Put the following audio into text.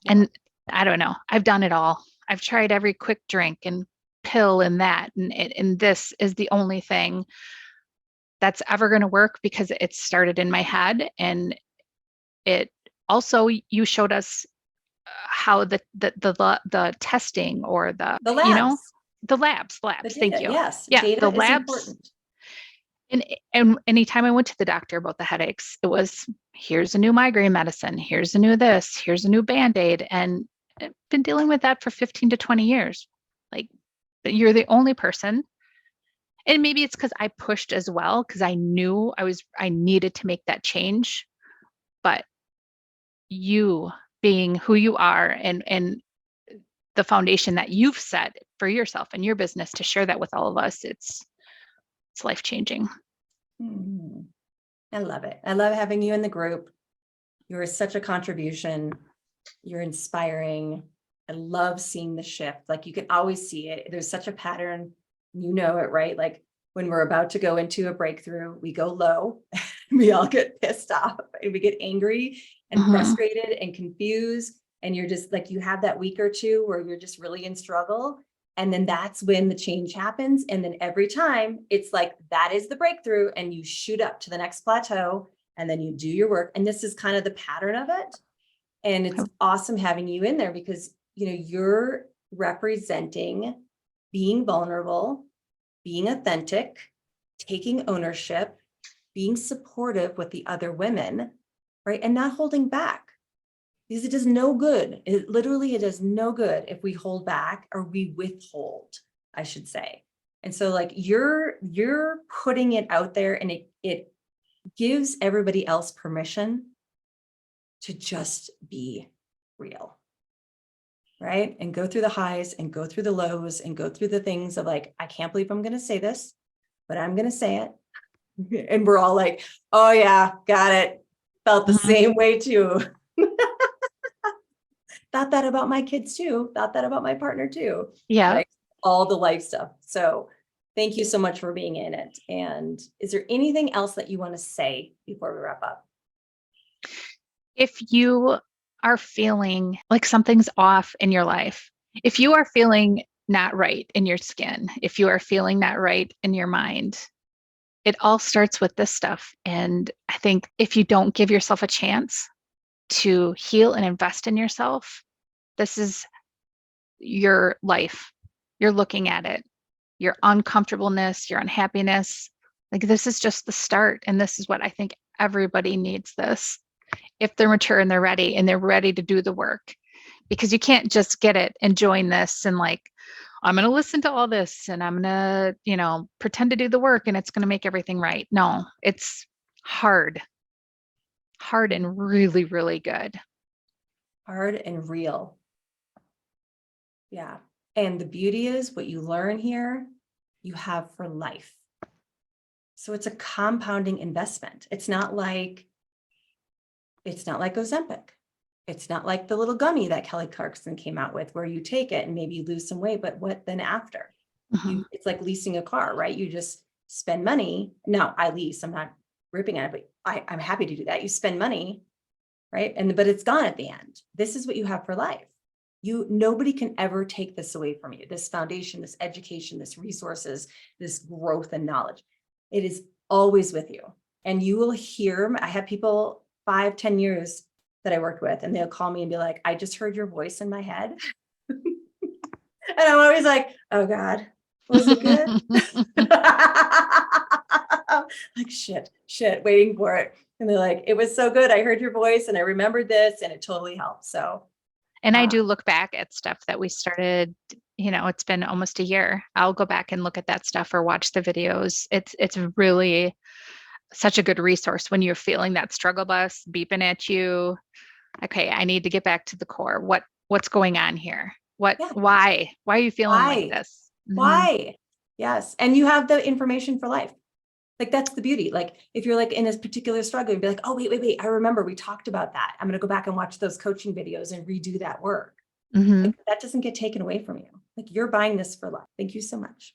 Yeah. And I don't know, I've done it all. I've tried every quick drink and pill and that, and this is the only thing that's ever going to work because it started in my head. And it also, you showed us how the testing or The labs, the the labs. Thank data. you. Yes. Yeah, Data the is labs. important. And anytime I went to the doctor about the headaches, it was, here's a new migraine medicine, here's a new this, here's a new Band-Aid. And I've been dealing with that for 15 to 20 years. Like, you're the only person. And maybe it's because I pushed as well, because I knew I needed to make that change. But you being who you are, and the foundation that you've set for yourself and your business, to share that with all of us, it's life changing. Hmm. I love it. I love having you in the group. You're such a contribution. You're inspiring. I love seeing the shift. Like, you can always see it. There's such a pattern. You know it, right? Like, when we're about to go into a breakthrough, we go low. We all get pissed off and we get angry and Mhm. frustrated and confused. And you're just like, you have that week or two where you're just really in struggle. And then that's when the change happens. And then every time it's like, that is the breakthrough, and you shoot up to the next plateau, and then you do your work. And this is kind of the pattern of it. And it's awesome having you in there because, you're representing being vulnerable, being authentic, taking ownership, being supportive with the other women, right? And not holding back, because it does no good. It does no good if we hold back, or we withhold, I should say. And so, like, you're putting it out there, and it gives everybody else permission to just be real, right? And go through the highs and go through the lows and go through the things of like, I can't believe I'm going to say this, but I'm going to say it. And we're all like, oh yeah, got it. Felt the Mhm. same way too. Thought that about my kids too. Thought that about my partner too. Yeah. Like, all the life stuff. So thank you so much for being in it. And is there anything else that you want to say before we wrap up? If you are feeling like something's off in your life, if you are feeling not right in your skin, if you are feeling not right in your mind, it all starts with this stuff. And I think if you don't give yourself a chance to heal and invest in yourself, this is your life. You're looking at it, your uncomfortableness, your unhappiness. Like, this is just the start. And this is what I think everybody needs this, if they're mature and they're ready to do the work. Because you can't just get it and join this and like, I'm going to listen to all this and I'm going to, pretend to do the work and it's going to make everything right. No, it's hard, hard and really, really good. Hard and real. Yeah. And the beauty is, what you learn here, you have for life. So it's a compounding investment. It's not like Ozempic. It's not like the little gummy that Kelly Clarkson came out with, where you take it and maybe you lose some weight, but what then after? Mhm. It's like leasing a car, right? You just spend money. No, I lease. I'm not ripping on it, but I'm happy to do that. You spend money, right? But it's gone at the end. This is what you have for life. Nobody can ever take this away from you. This foundation, this education, this resources, this growth and knowledge. It is always with you. And you will hear, I have people 5-10 years that I worked with, and they'll call me and be like, I just heard your voice in my head. And I'm always like, oh God, was it good? Like, shit, waiting for it. And they're like, it was so good. I heard your voice and I remembered this, and it totally helped. So, And I uh, do look back at stuff that we started, it's been almost a year. I'll go back and look at that stuff or watch the videos. It's really such a good resource when you're feeling that struggle bus beeping at you. Okay, I need to get back to the core. What's going on here? yeah, Why are you feeling like why? this? Hmm. Why? Yes. And you have the information for life. Like, that's the beauty. Like, if you're like in a particular struggle, you'd be like, oh, wait. I remember we talked about that. I'm going to go back and watch those coaching videos and redo that work. Hmm. Like, that doesn't get taken away from you. Like, you're buying this for life. Thank you so much.